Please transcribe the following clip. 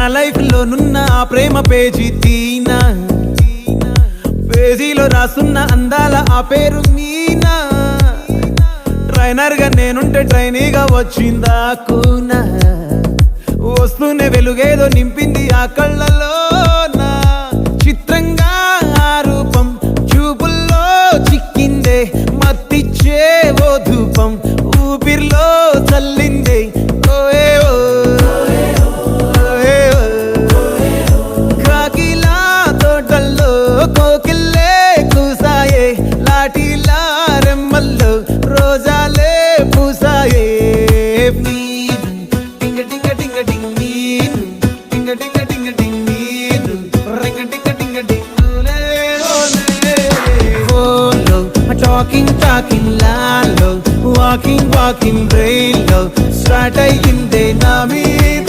Life లో నున్న ఆ ప్రేమ పేజీ తీనా, పేజీలో రాసున్న అందాల ఆ పేరు మీనా. ట్రైనర్ గా నేనుంటే ట్రైనీగా వచ్చిందా కూనా, వస్తూనే వెలుగేదో నింపింది ఆ కళ్ళలోనా. చిత్రంగా ఆ రూపం చూపుల్లో చిక్కిందే, మత్తిచ్చే ఓ ధూపం ఊపిరిలో చల్లిందే. ఓయే ఓ కాకిలా తోటల్లో కోకిల్లే కూసాయే, లాఠీలా రెమ్మల్లో రోజాలే పూసాయే. టింగ టింగ టింగ టింగ్ నీరు, టింగ టింగ టింగ టింగ్ నీరు, రింగ టింగ టింగ టింగులే ఓలే. ఫోన్లో టాకింగ్ టాకింగ్ లాలో, వాకింగ్ వాకింగ్ బ్రెయిన్లో స్టార్ట్ అయ్యిందే నా మీరు.